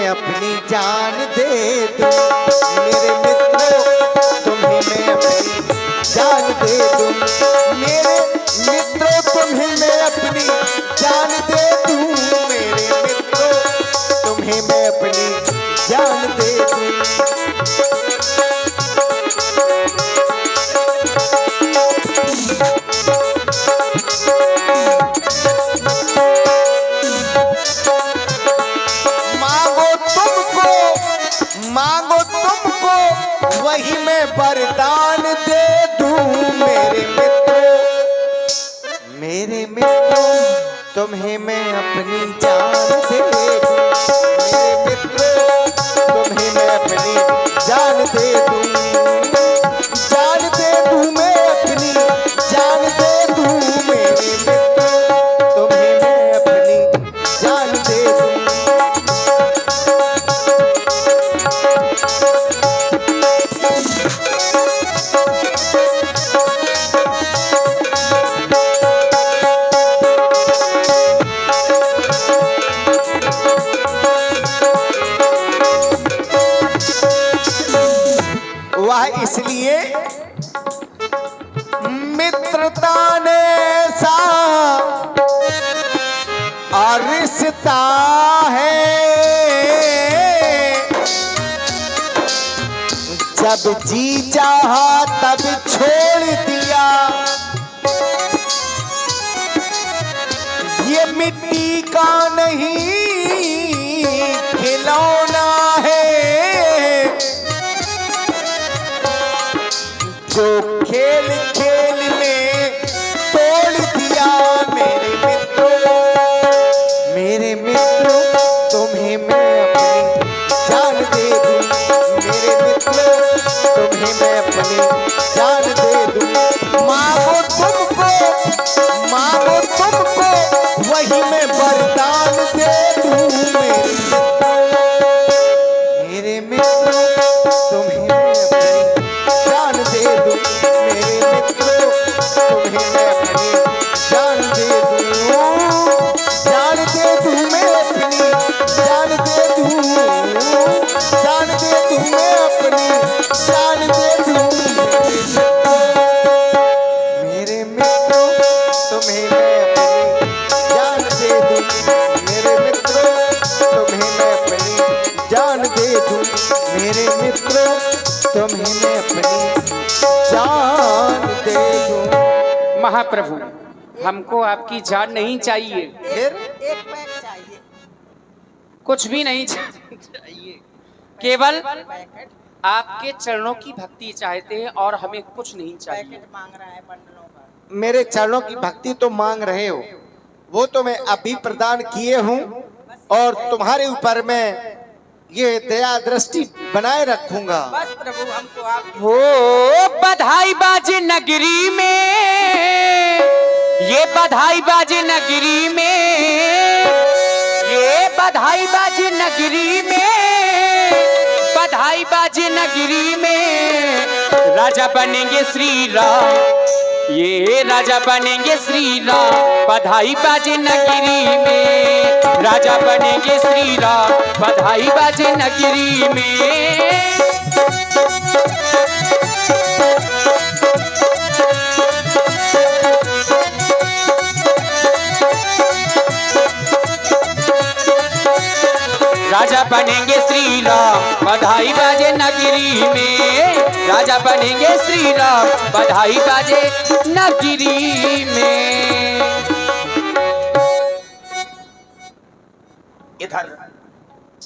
मैं अपनी जान दे दूं, मेरे मित्रों तुम्हें मैं अपनी जान दे दूं, मेरे मित्रों तुम्हें मैं अपनी जान दे दूं, मेरे मित्रों तुम्हें मैं अपनी जान दे दूं। मांगो तुमको वही मैं वरदान दे दूं, मेरे मित्रों तुम्हें मैं अपनी जान दे दूं, मेरे मित्रों तुम्हें मैं अपनी जान दे दूं, जान दे दूं मैं अपनी जान दे दूं, मेरे मित्रों तुम्हें मैं अपनी जान दे दूं। वह इसलिए मित्रता ने सा और रिश्ता है, जब जी चाहा तब छोड़ दिया, ये मिट्टी का नहीं खिलौना है, जो खेल खेल में तोड़ दिया, मेरे मित्रों तुम्हें मैं अपनी जान दे दूं, मेरे मित्रों तुम्हें मैं अपनी जान दे दूं। मांगो तुमको वही मैं वरदान दे दूं, मेरे मित्रों तुम्हें मैं अपनी जान दे दूं, मेरे मित्रों तुम्हें मैं अपनी जान दे दूं, जान दे दूं मैं अपनी जान दे दूं, जान दे दूं मैं अपनी जान दे दूं, मेरे मित्रों तुम्हें मैं अपनी जान दे दूं, मेरे मित्रों तुम्हें मैं अपनी जान दे दूं, मेरे मित्रों तुम्हें मैं अपनी जान दे दूं। महाप्रभु, हमको आपकी जान नहीं चाहिए, फिर एक पैक चाहिए, कुछ भी नहीं चाहिए, केवल पैकेट आपके चरणों की भक्ति चाहते हैं और हमें कुछ नहीं चाहिए। पैकेट मांग रहा है बंडलों का। मेरे चरणों की भक्ति तो मांग रहे हो, वो तो मैं अभी प्रदान किए हूँ, और तुम्हारे ऊपर मैं ये दया दृष्टि बनाए रखूंगा। बस प्रभु हमको आप हो बधाई बाजे नगरी में, ये बधाई बाजे नगरी में, ये बधाई बाजे नगरी में, बधाई बाजे नगरी में, राजा बनेंगे श्री राम, ये राजा बनेंगे श्री राम, बधाई बाजे नगरी में, राजा बनेंगे श्री राम, बधाई बाजे नगरी में। राजा बनेंगे श्री राम, बधाई बाजे नगरी में, राजा बनेंगे श्री राम, बधाई बाजे नगरी में। इधर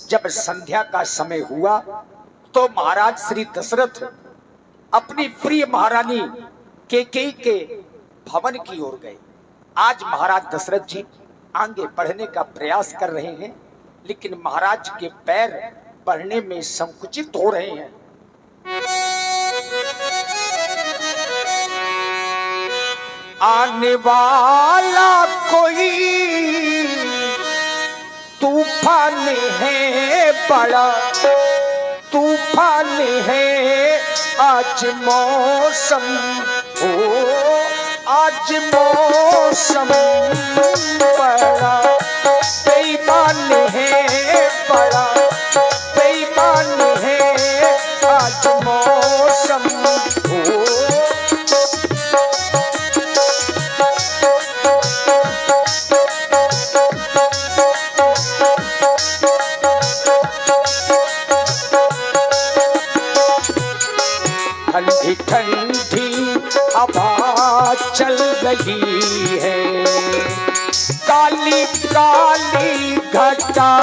जब संध्या का समय हुआ तो महाराज श्री दशरथ अपनी प्रिय महारानी कैकेयी के भवन की ओर गए। आज महाराज दशरथ जी आगे बढ़ने का प्रयास कर रहे हैं, लेकिन महाराज के पैर बढ़ने में संकुचित हो रहे हैं। आने वाला कोई तूफान है, बड़ा तूफान है, आज मौसम हो, आज मौसम बड़ा बेईमान है, बड़ा रही है, काली काली घटा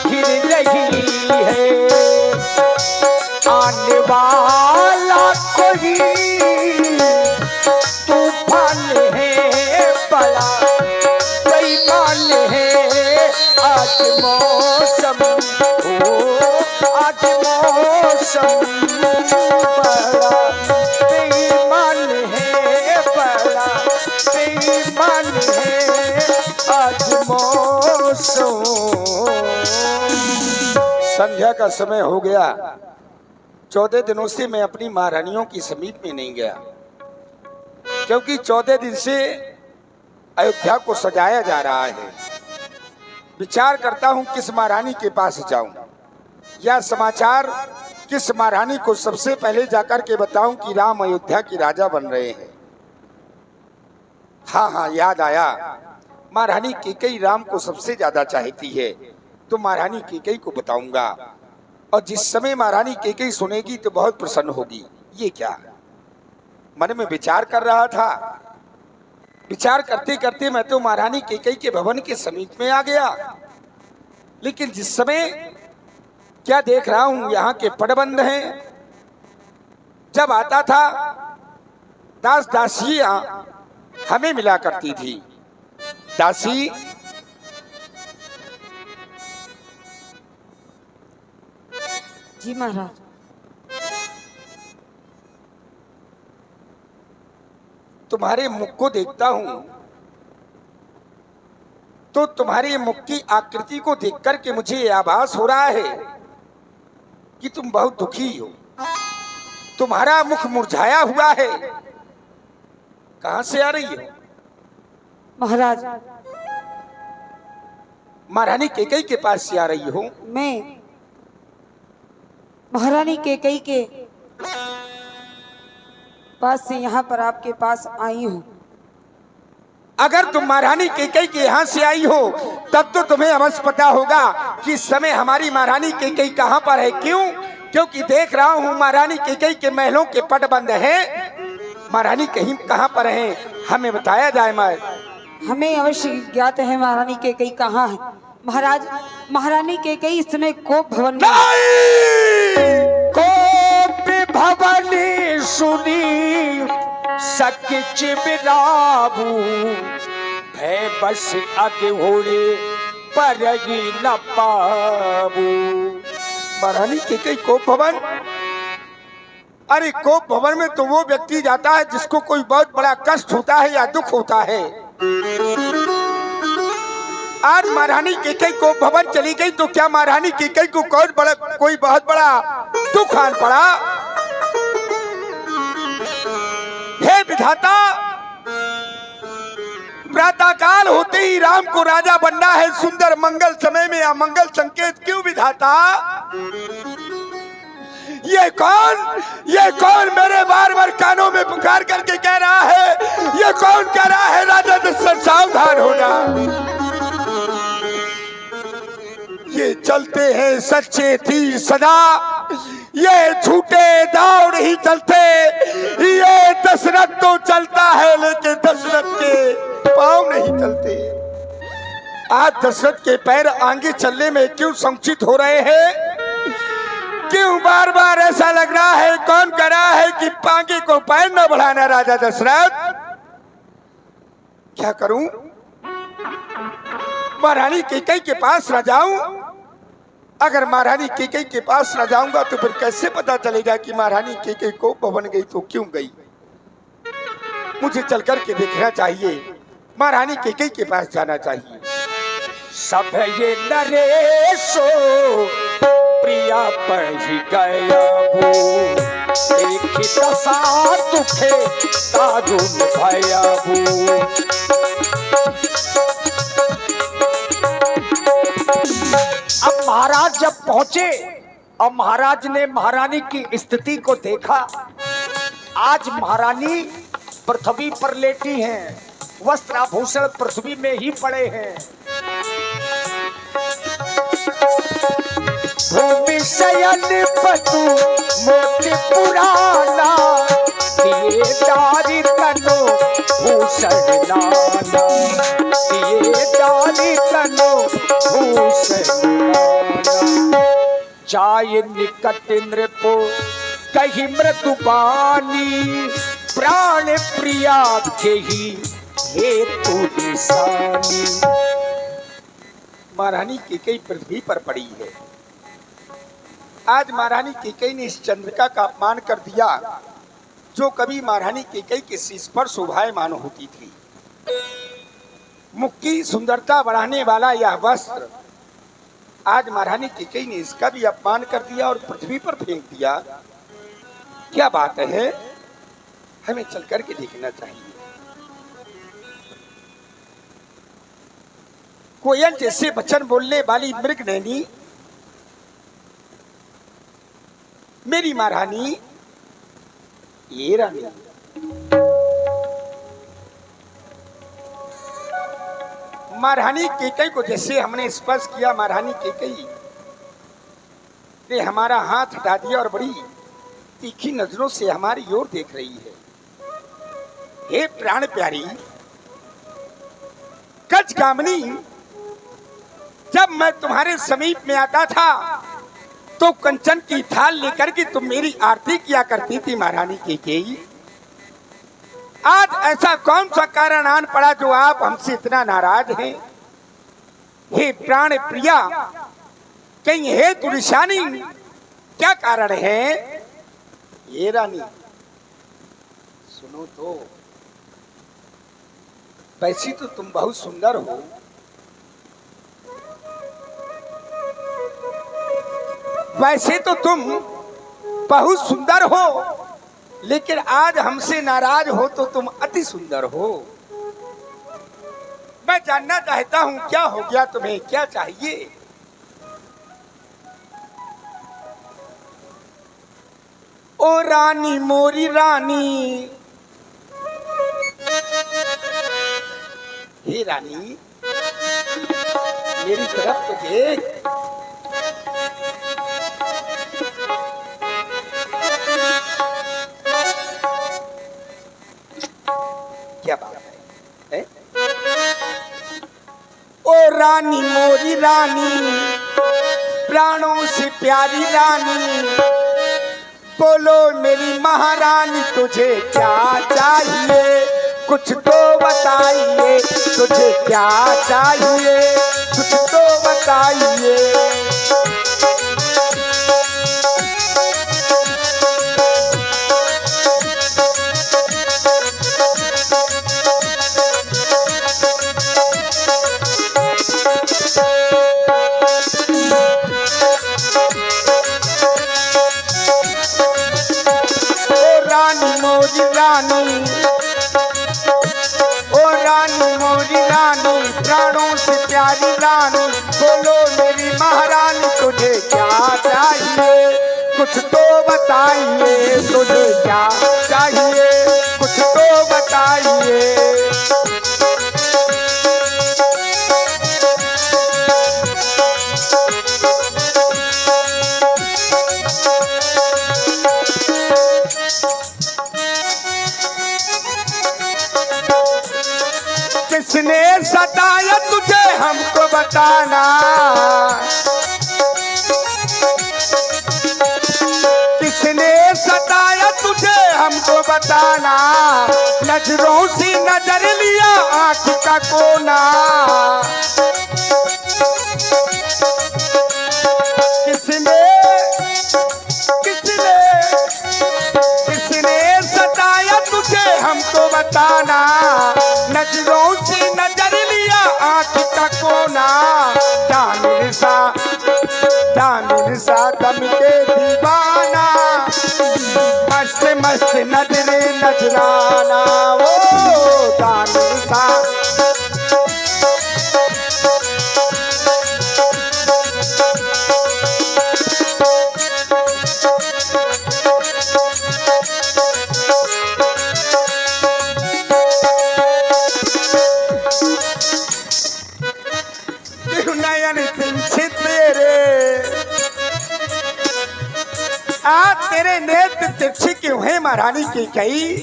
गिर रही है, आने वाला कोई तूफान है, बड़ा बेईमान है आज मौसम, ओ आज मौसम बड़ा बेईमान है, बड़ा बेईमान है आज मौसम। संध्या का समय हो गया। 14 दिनों से मैं अपनी महारानियों की समीप में नहीं गया, क्योंकि 14 दिन से अयोध्या को सजाया जा रहा है। विचार करता हूं किस महारानी के पास जाऊं, या समाचार किस महारानी को सबसे पहले जाकर के बताऊं कि राम अयोध्या की राजा बन रहे हैं। हाँ, याद आया, महारानी कैकेयी राम को सबसे ज्यादा चाहती है, तो महारानी कैकेयी को बताऊंगा। और जिस समय महारानी कैकेयी सुनेगी तो बहुत प्रसन्न होगी। ये क्या मन में विचार कर रहा था। विचार करते करते मैं तो महारानी कैकेयी के भवन के समीप में आ गया, लेकिन जिस समय क्या देख रहा हूं, यहाँ के पट बंद हैं। जब आता था दास दासियां हमें मिला करती थी। दासी जी महाराज। तुम्हारे मुख को देखता हूं तो तुम्हारे मुख की आकृति को देख करके मुझे यह आभास हो रहा है कि तुम बहुत दुखी हो। तुम्हारा मुख मुरझाया हुआ है। कहां से आ रही हो? महाराज, महारानी कैकेयी के पास से आ रही हो? मैं महारानी कैकेयी के पास से यहाँ पर आपके पास आई हूँ। अगर तुम महारानी कैकेयी के यहाँ से आई हो तब तो तुम्हें अवश्य पता होगा कि इस समय हमारी महारानी कैकेयी कहाँ पर है। क्यों? क्योंकि देख रहा हूँ महारानी कैकेयी के महलों के पट बंद हैं। महारानी कहीं कहाँ पर हैं, हमें बताया जाए। हमें अवश्य ज्ञात है महारानी कैकेयी कहाँ है। महाराज, महारानी कैकेयी इस समय कोप भवन में। कोप भवन सुनी सच बिराबू, भय बस आगे होड़े पर ही न पाबू। महारानी कैकेयी कोप भवन? अरे कोप भवन में तो वो व्यक्ति जाता है जिसको कोई बहुत बड़ा कष्ट होता है या दुख होता है। आज महारानी कैकेयी कोप भवन चली गई तो क्या महारानी कैकेयी को कोई बहुत बड़ा दुख आन पड़ा? हे विधाता, प्रातः काल होते ही राम को राजा बनना है, सुंदर मंगल समय में अमंगल संकेत क्यों विधाता? ये कौन मेरे बार बार कानों में पुकार करके कह रहा है? ये कौन कह रहा है राजा दशरथ सावधान होना? ये चलते हैं सच्चे तीर सदा, ये झूठे दाव नहीं चलते। ये दशरथ तो चलता है लेकिन दशरथ के पांव नहीं चलते। आज दशरथ के पैर आगे चलने में क्यों संकुचित हो रहे हैं? क्यों बार बार ऐसा लग रहा है? कौन कह रहा है कि आगे को पैर न बढ़ाना राजा दशरथ? क्या करूं? महारानी कैकेयी के पास न जाऊं? अगर महारानी कैकेयी के पास न जाऊंगा तो फिर कैसे पता चलेगा कि महारानी कैकेयी को भवन गई तो क्यों गई? मुझे चल करके देखना चाहिए, महारानी कैकेयी के पास जाना चाहिए। सब ये नरेशो प्रिया पढ़ी गया वो, एक दशा तुखे तारुन भया वो। अब महाराज जब पहुंचे और महाराज ने महारानी की स्थिति को देखा। आज महारानी पृथ्वी पर लेटी हैं, वस्त्र आभूषण पृथ्वी में ही पड़े हैं। भूमि शयन पटु मोती पुराना, दिए डाली तनो भूषण लाना, दिए डाली तनो भूषण लाना। जाय निकट नृपो कही मृदुबानी, प्राण प्रिया के ही हेतु निशानी। महारानी कैकेयी पृथ्वी पर पड़ी है। आज महारानी कैकेयी ने इस चंद्रिका का अपमान कर दिया जो कभी महारानी कैकेयी के शीश पर शोभायमान होती थी। मुख की सुंदरता बढ़ाने वाला यह वस्त्र आज महारानी कैकेयी ने इसका भी अपमान कर दिया और पृथ्वी पर फेंक दिया। क्या बात है, हमें चल करके देखना चाहिए। कोयल जैसे वचन बोलने वाली मृग नैनी मेरी महारानी, ये रानी महारानी कैकेयी को जैसे हमने स्पर्श किया, महारानी कैकेयी ने हमारा हाथ हटा दिया और बड़ी तीखी नजरों से हमारी ओर देख रही है। हे प्राण प्यारी कचगामिनी, जब मैं तुम्हारे समीप में आता था तो कंचन की थाल लेकर के तुम मेरी आरती किया करती थी महारानी कैकेयी। आज ऐसा कौन सा कारण आन पड़ा जो आप हमसे इतना नाराज हैं? हे प्राण प्रिया, कहीं है तू निशानी, क्या कारण है? ये रानी सुनो तो, वैसी तो तुम बहुत सुंदर हो, वैसे तो तुम बहुत सुंदर हो, लेकिन आज हमसे नाराज हो तो तुम अति सुंदर हो। मैं जानना चाहता हूं क्या हो गया तुम्हें, क्या चाहिए? ओ रानी मोरी रानी, हे रानी मेरी तरफ तो देख। क्या बात है? ओ रानी मोरी रानी, प्राणों से प्यारी रानी, बोलो मेरी महारानी तुझे क्या चाहिए? कुछ तो बताइए, तुझे क्या चाहिए? कुछ तो बताइए। प्राणों से प्यारी रानी, बोलो मेरी महारानी तुझे क्या चाहिए? कुछ तो बताइए, तुझे क्या चाहिए? कुछ तो बताइए। किसने सताया तुझे हमको बताना, किसने सताया तुझे हमको बताना, नजरों से नजर लिया आंख का कोना, किसने किसने किसने सताया तुझे हमको बताना, नजरों से नजर लिया आंख का कोना, दामिर सा दम के दीवाना, मस्त मस्त नजरे नजराना, वो दामिर सा। आज तेरे नेत्र तिरछे क्यों है महारानी की कही?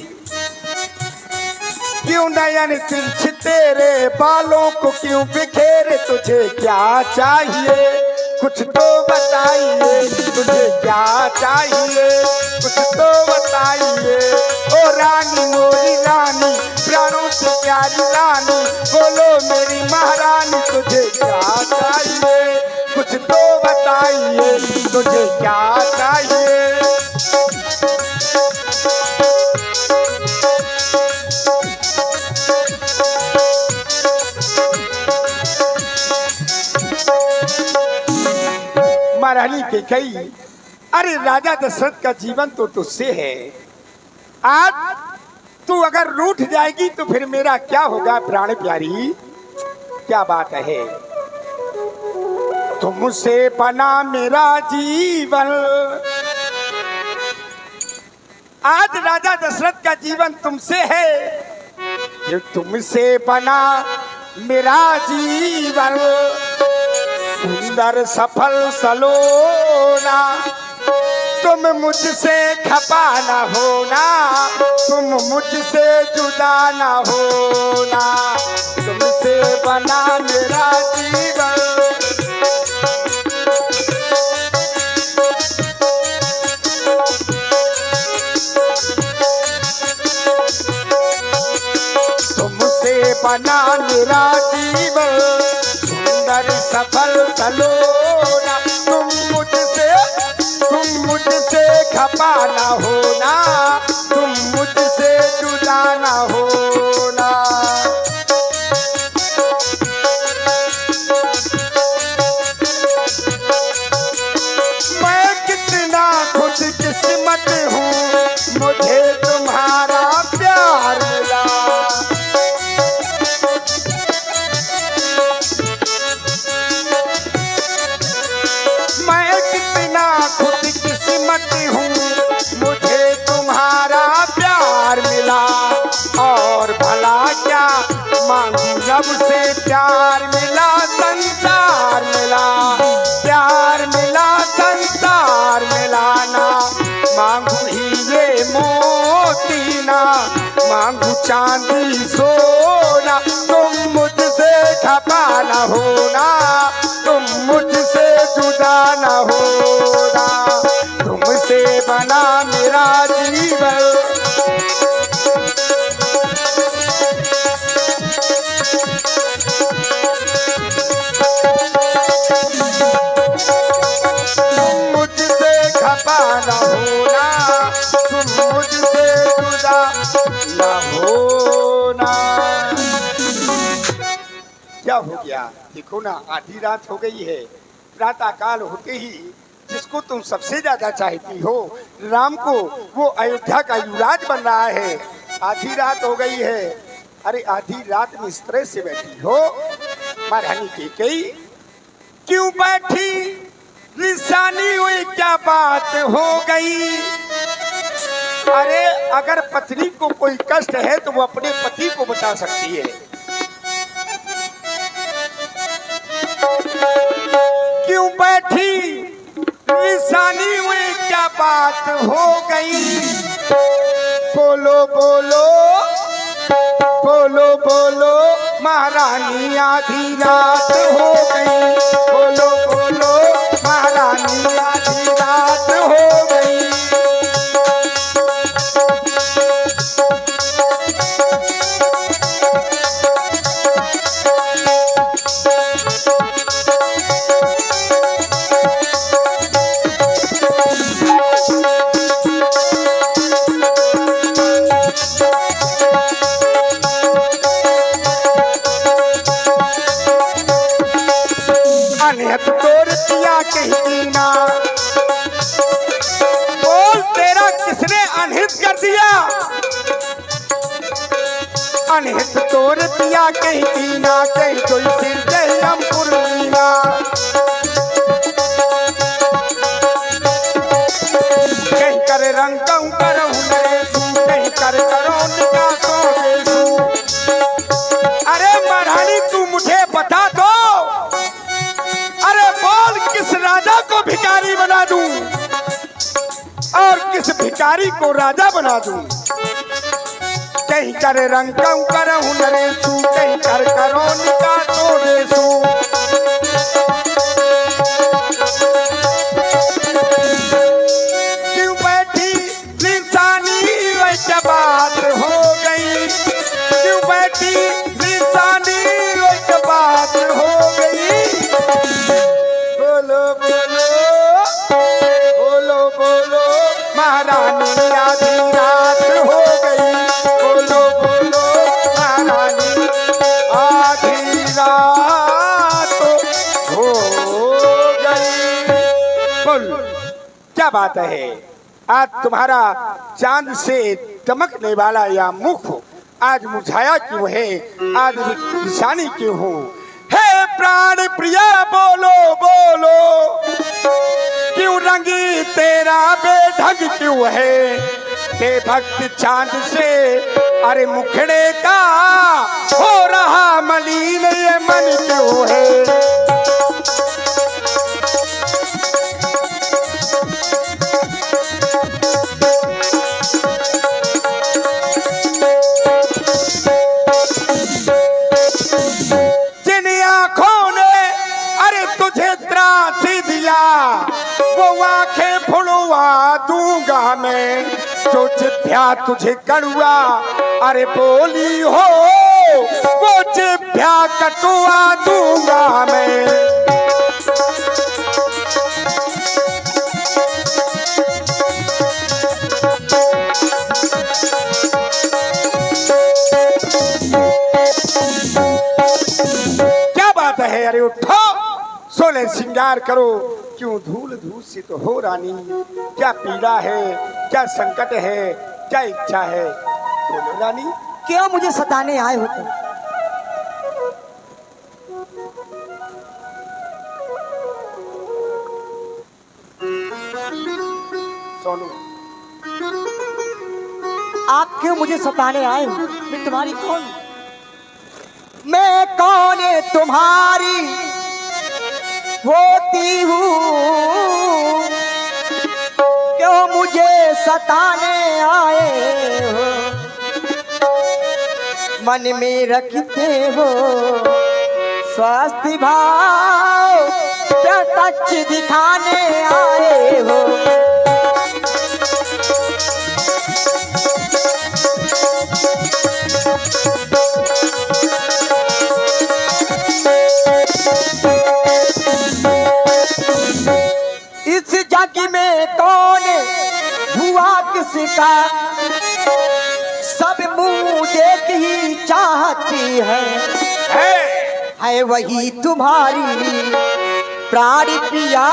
क्यों नयन तिरछे तेरे बालों को क्यों बिखेरे? तुझे क्या चाहिए कुछ तो बताइए, तुझे क्या चाहिए कुछ तो बताइए। ओ रानी मोरी रानी प्राणों से प्यारी रानी, बोलो मेरी महारानी तुझे क्या चाहिए कुछ तो बताइए, तुझे क्या चाहिए। महारानी के कई, अरे राजा दशरथ का जीवन तो तुझसे है। आज तू अगर रूठ जाएगी तो फिर मेरा क्या होगा प्राण प्यारी? क्या बात है, तुमसे बना मेरा जीवन। आज राजा दशरथ का जीवन तुमसे है, ये तुमसे बना मेरा जीवन। सुंदर सफल सलोना तुम मुझसे खपा न होना, तुम मुझसे जुदा न होना। तुमसे बना मेरा जीवन। तुमसे बना मेरा जीवन, सुंदर सफल सलोना। तुम मुझसे खपा न होना, तुम मुझसे जुदा न होना। मैं कितना खुशकिस्मत हूँ, मुझे तुम्हारा प्यार मिला। मैं कितना खुशकिस्मत हूँ, मुझे तुम्हारा प्यार मिला। और भला क्या मांगू रब से, प्यार मिला संसार मिला। प्यार मिला संसार मिलाना, मांगू हीरे मोती ना, मांगू चांदी सोना। तुम मुझसे खपा न होना, तुम मुझसे जुदा न होना। तुमसे बना मेरा जीवन। तुम मुझसे खपा न होना, तुम मुझसे जुदा न होना। क्या हो गया? देखो ना, आधी रात हो गई है। प्रातः काल होते ही जिसको तुम सबसे ज्यादा चाहती हो, राम को, वो अयोध्या का युवराज बन रहा है। आधी रात हो गई है। अरे आधी रात में इस तरह से बैठी हो? महारानी कैकेयी क्यों बैठी? रिसानी हुई, क्या बात हो गई? अरे अगर पत्नी को कोई कष्ट है तो वो अपने पति को बता सकती है। क्यों बैठी रिसानी हुई, क्या बात हो गई? बोलो बोलो बोलो बोलो महारानी, आधी रात हो गई। बोलो बोलो महारानी, आधी रात हो गई। अनहद तोर पिया कहती ना, बोल तेरा किसने अनहित कर दिया? अनहित तोर पिया कहती ना, कहीं कोई सिर जहनम पुरवीना। कहीं कर रंग कहूँ करहूँ नरेशू, कहीं कर करो निकासों बेसू। अरे महारानी तू मुझे बता दो, अरे बोल किस राजा को भिखारी बना दूं? इस भिखारी को राजा बना दूं। कहीं कर रंगम कर हुनरेसु, कहीं कर करो निका तोड़ेसु। क्यों बैठी लिसानी वैसे बात हो गई, क्यों बैठी लिसानी वैसे बात हो गई। बोलो बोलो बोलो बोलो महारानी आधी रात हो गई। बोलो बोलो महारानी आधी रात हो गई। बोल क्या बात है, आज तुम्हारा चांद से चमकने वाला या मुख आज मुझाया क्यों है, आज निशानी क्यों हो। हे प्राण प्रिया बोलो बोलो, क्यों रंगी तेरा बेढंग क्यों है। बेभक्त चांद से अरे मुखड़े का हो रहा मलिन ये मन क्यों है। वो आंखें फुड़वा दूंगा मैं, जो जिभ्या तुझे कड़ुआ अरे बोली हो, वो जिभ्या कटुआ दूंगा मैं। क्या बात है, अरे उठो सोले श्रृंगार करो। क्यों धूल धूल सी तो हो रानी, क्या पीड़ा है, क्या संकट है, क्या इच्छा है, बोलो रानी। क्यों मुझे सताने आए हो तुम? सोनू आप क्यों मुझे सताने आए हो? मैं तुम्हारी कौन? मैं कौन है तुम्हारी होती हूँ, क्यों मुझे सताने आए हो। मन में रखते हो स्वास्थ्य भाव, प्रत्यक्ष दिखाने आए हो। इस जग में कौन हुआ किसका, सब मुंह देख ही चाहती है वही तुम्हारी प्राण प्रिया,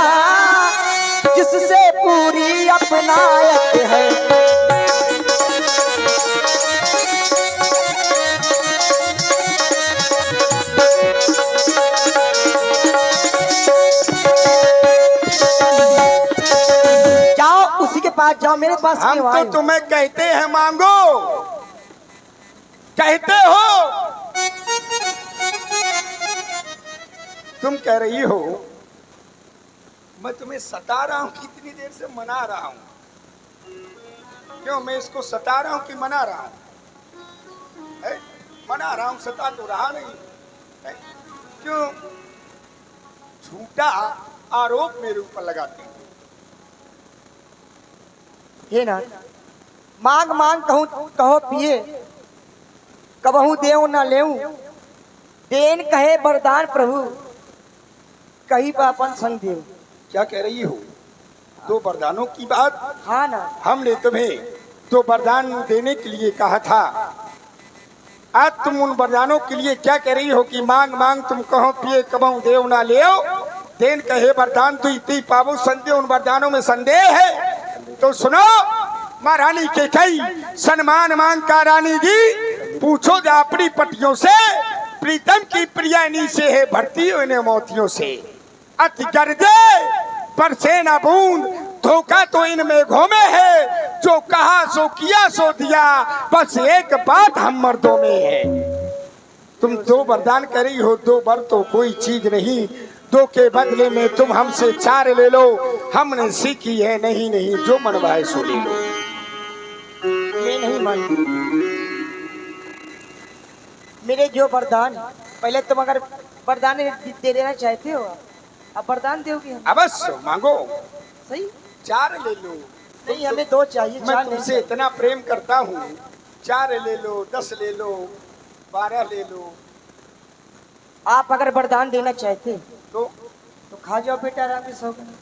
जिससे पूरी अपनायत है। पास जाओ, मेरे पास हम क्यों तो आए? तुम्हें कहते हैं मांगो, कहते हो, तुम कह रही हो मैं तुम्हें सता रहा हूं, कितनी देर से मना रहा हूं। क्यों मैं इसको सता रहा हूं कि मना रहा हूं? मना रहा हूं, सता तो रहा नहीं। क्यों झूठा आरोप मेरे ऊपर लगाते हो। हे ना मांग मांग कहूँ कहो पिए, कबहू देव न लेऊ, देन कहे वरदान प्रभु, कहीं पापन संग देव। क्या कह रही हो? दो वरदानों की बात? हाँ ना, हमने तुम्हें दो वरदान देने के लिए कहा था। आज तुम उन वरदानों के लिए क्या कह रही हो कि मांग मांग तुम कहो पिए, कबहू देव ना लेओ, देन कहे वरदान तु इति पावो संदेह। उन वरदानों में संदेह है तो सुनो। महारानी के कई सम्मान मांग का रानी जी, पूछो जा अपनी पटियों से, प्रीतम की प्रियानी से है भरती इन्हें मोतियों से। अति गर्जे पर से न बूंद, धोखा तो इन मेघों में है, जो कहा सो किया सो दिया, बस एक बात हम मर्दों में है। तुम दो वरदान कर रही हो, दो वर तो कोई चीज नहीं, दो के बदले में तुम हमसे चार ले लो। हमने सीखी है नहीं नहीं, जो मनवाए सो ले लो। मांगी। मेरे जो वरदान, पहले तुम अगर वरदान दे देना चाहते हो, अब वरदान दोगे हम? अवश्य मांगो। सही? 4 ले लो। नहीं, हमें 2 चाहिए, मैं 4 नहीं तुमसे चाहिए। इतना प्रेम करता हूँ। 4 ले लो, 10 ले लो, 12 ले लो। आप अगर वरदान देना चाहते तो खा जाओ बेटा राम की सौगंध,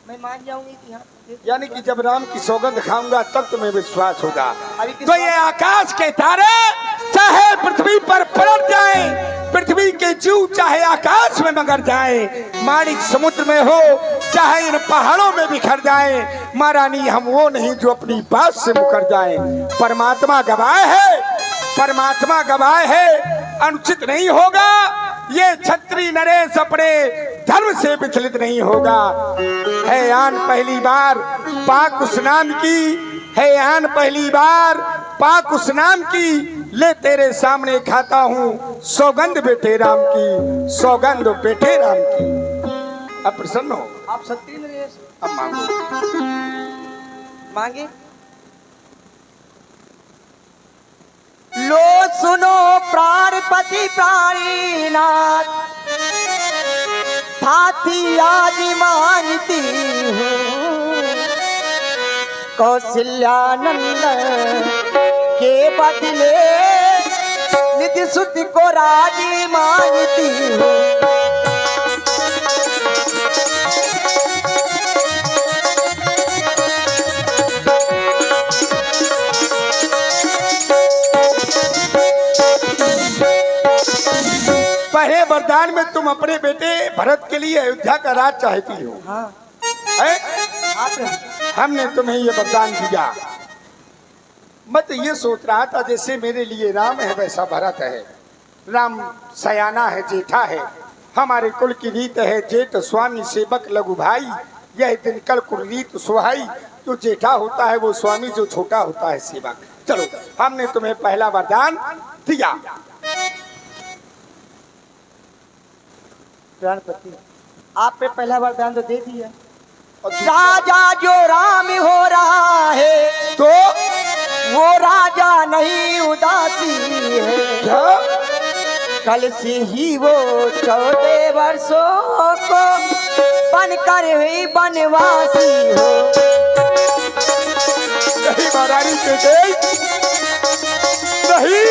मैं मान जाऊंगी कि हाँ दे दो। यानी कि जब राम की सौगंध खाऊंगा तब तुम्हें विश्वास होगा। अभी किस तो ये आकाश के तारे चाहे पृथ्वी पर पलट जाए, पृथ्वी के जीव चाहे आकाश में मगर जाए, माणिक समुद्र में हो चाहे इन पहाड़ों में बिखर जाए, महारानी हम वो नहीं जो अपनी बात से मुकर जाए। परमात्मा गवाह है, परमात्मा गवाह है, अनुचित नहीं होगा। ये छत्री नरेश अपने धर्म से विचलित नहीं होगा। है आन पहली बार पाक उस नाम की, है आन पहली बार पाक उस नाम की, ले तेरे सामने खाता हूँ सौगंध बेटे राम की, सौगंध बेटे राम की। अब प्रसन्न हो? आप सत्य नरेश अब मांगो। मांगे। लो सुनो प्राणपति प्राणीनाथ, थाती आज मांगती हूँ, कौशल्यानंद के बदले निधि सुधि को राज मांगती हूँ। पहले वरदान में तुम अपने बेटे भरत के लिए अयोध्या का राज चाहती हो। हाँ, है? आप हमने तुम्हें ये वरदान दिया। मैं तो ये सोच रहा था जैसे मेरे लिए राम है वैसा भरत है। राम सयाना है, जेठा है, हमारे कुल की रीत है, जेठ स्वामी सेवक लघु भाई, यह दिन कल कुल रीत सुहाई। जो जेठा होता है वो स्वामी, जो छोटा होता है सेवक। चलो हमने तुम्हें पहला वरदान दिया। प्राणपति, आपने पहला वरदान तो दे दिया। और दूसरा राजा जो राम हो रहा है तो वो राजा नहीं उदासी है, क्या? कल से ही वो 14 वर्षों को बनकर हुई बनवासी हो। नहीं महारानी के गई, नहीं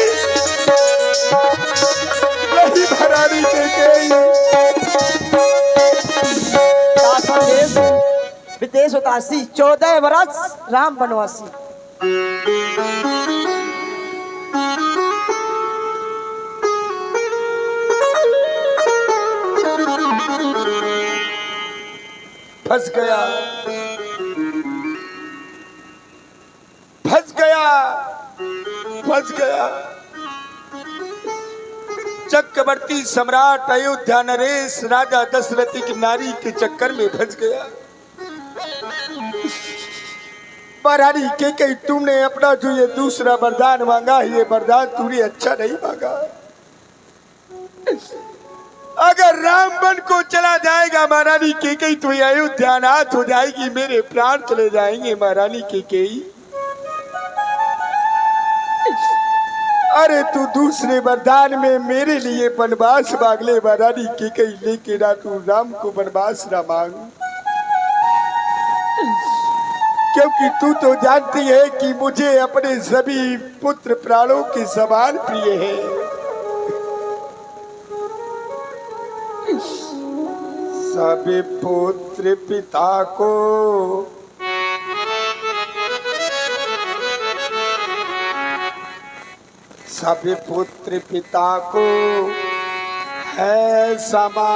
नहीं महारानी के गई। देश विदेश उदासी, 14 वर्ष राम बनवासी। फंस गया, फंस गया, फंस गया। चक्रवर्ती सम्राट अयोध्या नरेश राजा दशरथ की नारी के चक्कर में फंस गया। महारानी के कहीं तुमने अपना जो ये दूसरा वरदान मांगा, ये वरदान तूने अच्छा नहीं मांगा। अगर राम बन को चला जाएगा महारानी के कहीं तो अयोध्या अनाथ हो जाएगी, मेरे प्राण चले जाएंगे महारानी के कहीं। अरे तू दूसरे वरदान में मेरे लिए वनवास मांग ले महारानी के कहीं, लेके ना तू राम को वनवास ना मांग, क्योंकि तू तो जानती है कि मुझे अपने सभी पुत्र प्राणों के समान प्रिय है। सभी पुत्र पिता को सभी पुत्र पिता को है समान,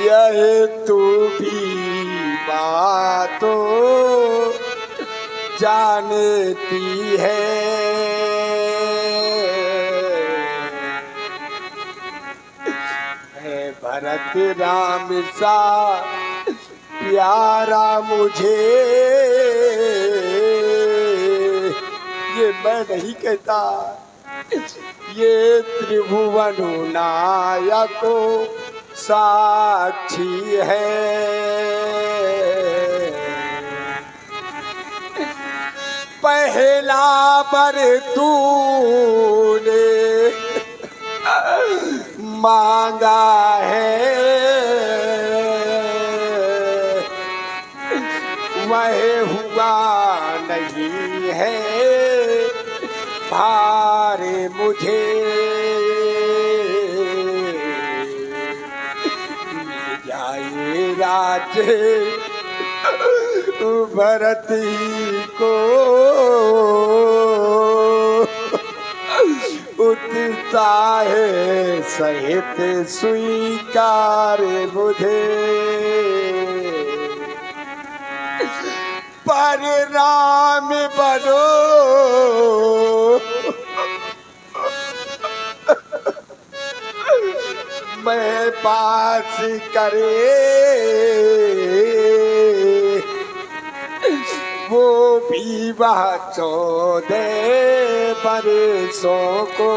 यह तू भी बातों जानती है। भरत राम सा प्यारा मुझे, ये मैं नहीं कहता, ये त्रिभुवन नायको साक्षी है। पहला बर तूने मांगा है वह हुआ नहीं है भारे मुझे जाए राज भरत को उत्साह सहित स्वीकार मुझे पर राम बनो मैं पास करे वो भी वह 14 बरसों को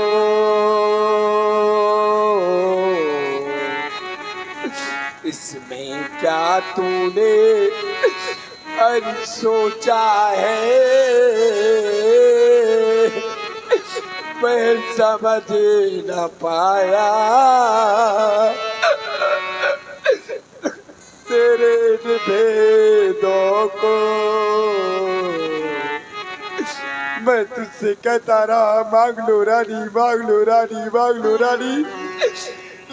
इसमें क्या तूने सोचा है मैं समझ न पाया तेरे भेदों को मैं तुझसे कहता रहा मांग लो रानी मांग लो रानी मांग लो रानी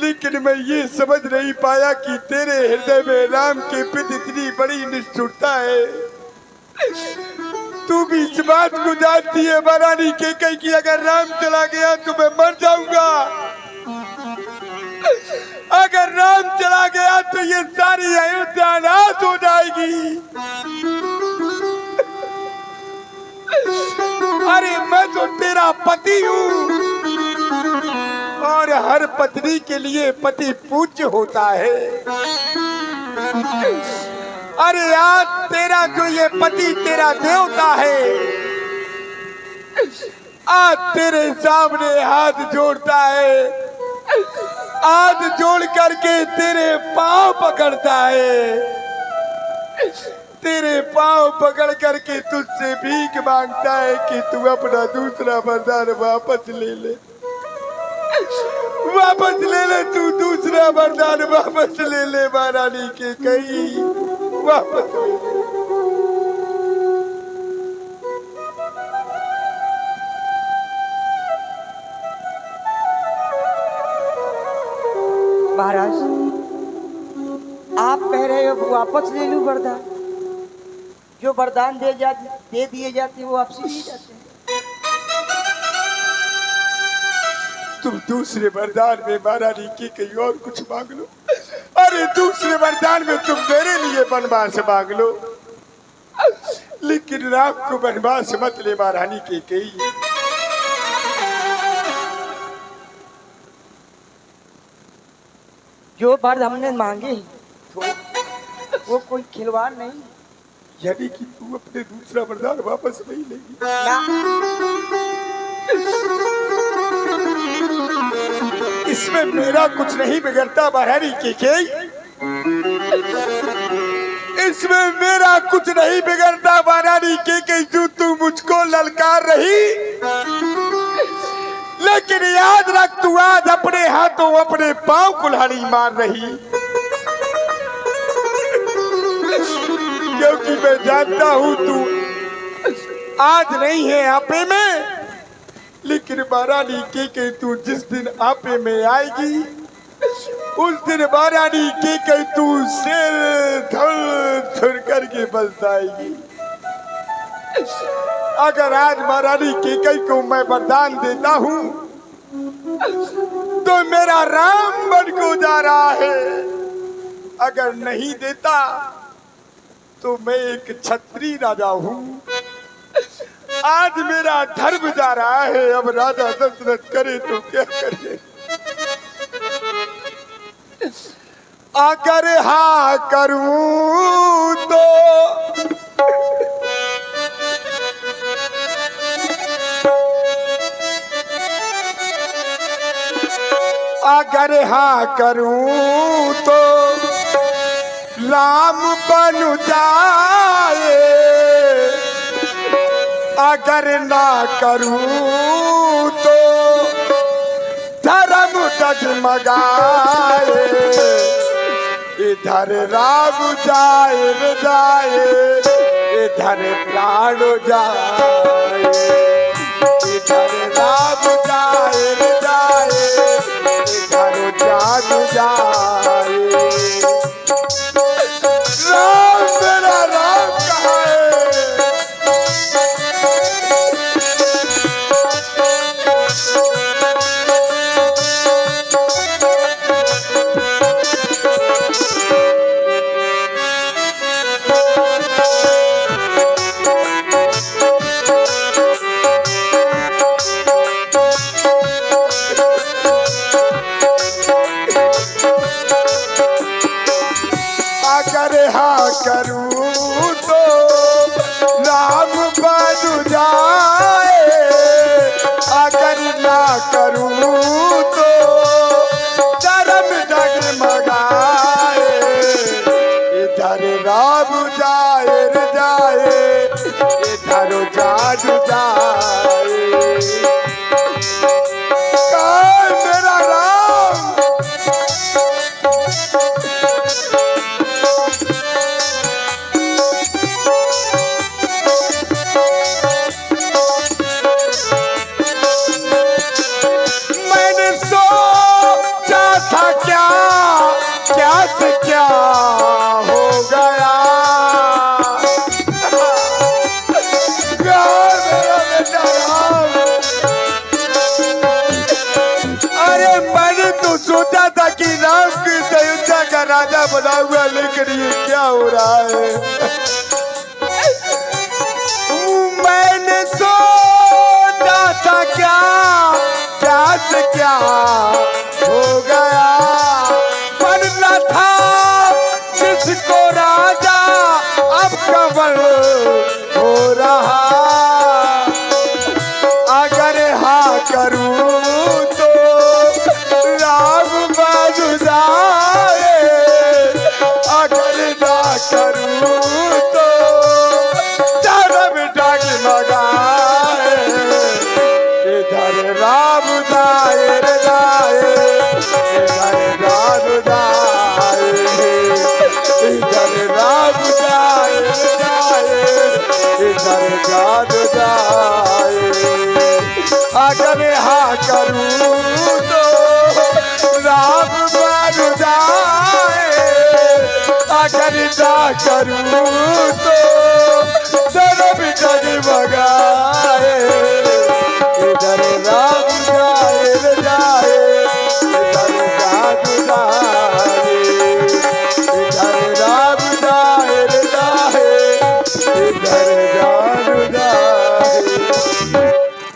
लेकिन मैं ये समझ नहीं पाया कि तेरे हृदय में राम के प्रति इतनी बड़ी निष्ठुरता है। तू भी इस बात को जानती है महारानी के कई कि अगर राम चला गया तो मैं मर जाऊंगा, अगर राम चला गया तो ये सारी अयोध्या नाश हो जाएगी। अरे मैं तो तेरा पति हूँ और हर पत्नी के लिए पति पूज्य होता है। अरे आज तेरा जो ये पति तेरा देवता है आज तेरे सामने हाथ जोड़ता है, हाथ जोड़ करके तेरे पांव पकड़ता है, तेरे पांव पकड़ करके तुझसे भीख मांगता है कि तू अपना दूसरा वरदान वापस ले ले, वापस ले ले, तू दूसरा वरदान वापस ले ले महारानी के कहीं वापस ले ले। महाराज आप कह रहे हो वापस ले लूं वरदान, जो वरदान दे दिए जाते वो आपसे लिए जाते हैं। तुम दूसरे वरदान में महारानी की कहीं और कुछ मांग लो, अरे दूसरे वरदान में तुम मेरे लिए वनवास मांग लो, लेकिन राम को वनवास मत ले महारानी के कहीं। जो वर हमने मांगे वो कोई खिलवाड़ नहीं, यानी कि तू अपने दूसरा वरदान वापस नहीं लेगी ना। इसमें मेरा कुछ नहीं बिगड़ता महारानी के इसमें मेरा कुछ नहीं बिगड़ता महारानी के जो तू मुझको ललकार रही, लेकिन याद रख तू आज अपने हाथों अपने पांव कुल्हाड़ी मार रही, क्योंकि मैं जानता हूं तू आज नहीं है आपे में, लेकिन महारानी के तू जिस दिन आपे में आएगी उस दिन महारानी के तू सिर धड़ करके बस आएगी। अगर आज महारानी के को मैं वरदान देता हूँ तो मेरा राम बन को जा रहा है, अगर नहीं देता तो मैं एक क्षत्रिय राजा हूँ, आज मेरा धर्म जा रहा है। अब राजा दशरथ करे तो क्या करे, अगर हाँ करूं तो अगर हाँ करूं तो राम बन जाए, अगर ना करूं तो धर्म डगमगाए, इधर राम जाए न जाए, इधर प्राण जाए, इधर राम जाए न जाए, इधर जान जाए। राम मेरा राम कहाँ है? अगर हाँ करूं तो राम बन जाए, अगर ना करूं तो धर्म डगमगाए, इधर राम जाए न जाए, इधर जान जाए। कहाँ है मेरा राम? मैंने सोचा था क्या क्या से क्या हो गया। क्या मेरा बेटा राम? अरे मैंने तो सोचा था कि राम की अयोध्या का राजा बना हुआ, लेकिन ये क्या हो रहा है? मैंने सोचा था क्या क्या से क्या हो गया, बनना था जिसको राजा अब कबर हो रहा। अगर हाँ करूं तो राम बन जाए, अगर ना करूं तो धर्म डगमगाए, इधर राम जाए न जाए, इधर राम जाए, इधर राम जाए न जाए, इधर जान जाए। अगर हाँ करूं तो राम बन जाए, अगर ना करूं तो धर्म डगमगाए, इधर राम जाए न जाए, इधर जान जाए, इधर राम जाए न जाए, इधर जान जाए।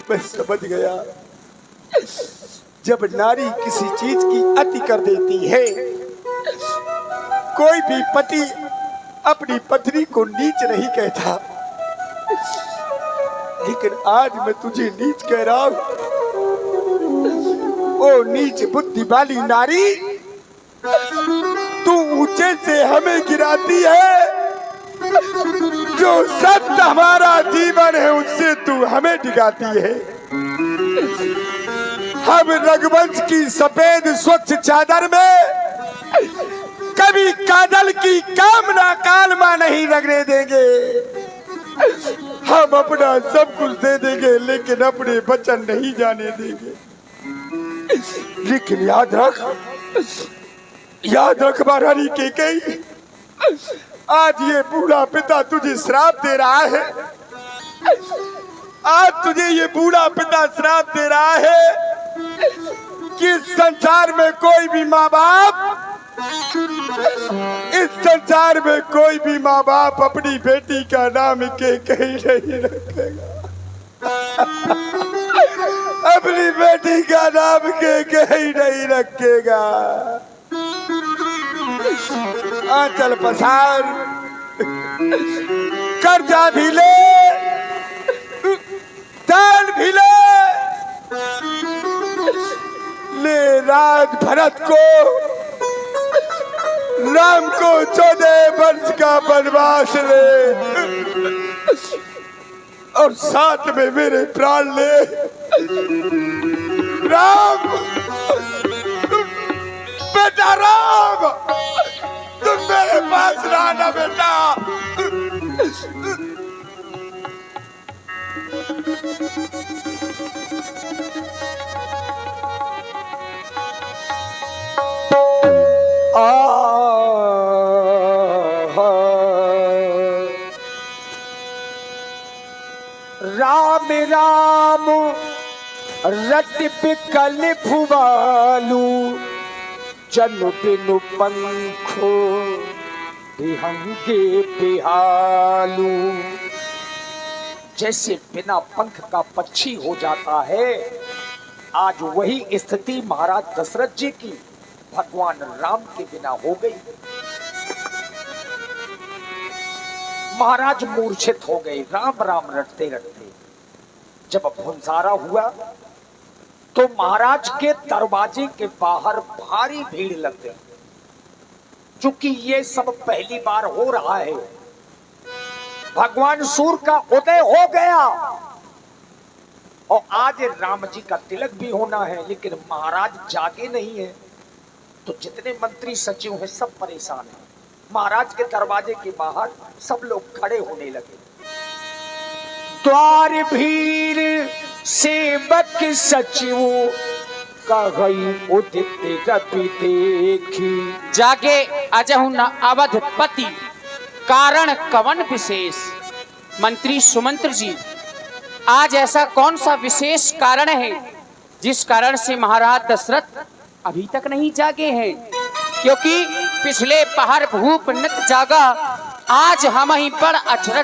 मैं समझ गया, जब नारी किसी चीज की अति कर देती है, कोई भी पति अपनी पत्नी को नीच नहीं कहता, लेकिन आज मैं तुझे नीच कह रहा हूं। ओ नीच बुद्धि वाली नारी, तू ऊंचे से हमें गिराती है, जो सत्य हमारा जीवन है उससे तू हमें डिगाती है। हम रघुवंश की सफेद स्वच्छ चादर में कभी काजल की कामना कालमा नहीं लगने देंगे। हम अपना सब कुछ दे देंगे, लेकिन अपने वचन नहीं जाने देंगे। लेकिन याद रख महारानी कैकेयी, आज ये बूढ़ा पिता तुझे श्राप दे रहा है। आज तुझे ये बूढ़ा पिता श्राप दे रहा है कि संसार में कोई भी माँ बाप, इस संसार में कोई भी माँ बाप अपनी बेटी का नाम कैकेयी नहीं रखेगा। अपनी बेटी का नाम कैकेयी नहीं रखेगा। आंचल पसार, कर्जा भी ले, दान भी ले राज भरत को, राम को 14 वर्ष का वनवास ले। और साथ में मेरे प्राण ले। राम, बेटा राम, तुम मेरे पास रहना बेटा। राम राम रट बिकल भुवालू जन बिनु पंखो बिहंगे बिहालू। जैसे बिना पंख का पक्षी हो जाता है, आज वही स्थिति महाराज दशरथ जी की भगवान राम के बिना हो गई। महाराज मूर्छित हो गए राम राम रटते रटते। जब भुंसारा हुआ तो महाराज के दरवाजे के बाहर भारी भीड़ लग गई, क्योंकि ये सब पहली बार हो रहा है। भगवान सूर्य का उदय हो गया और आज राम जी का तिलक भी होना है, लेकिन महाराज जागे नहीं है। तो जितने मंत्री सचिव हैं सब परेशान हैं। महाराज के दरवाजे के बाहर सब लोग खड़े होने लगे। द्वार भीर सेवक सचिव कही उदित रवि देखी। जागे अजहु न अवधपति कारण कवन विशेष। मंत्री सुमंत्र जी, आज ऐसा कौन सा विशेष कारण है जिस कारण से महाराज दशरथ अभी तक नहीं जागे हैं? क्योंकि पिछले पहर भूप नित जागा, आज हम ही पर अचरज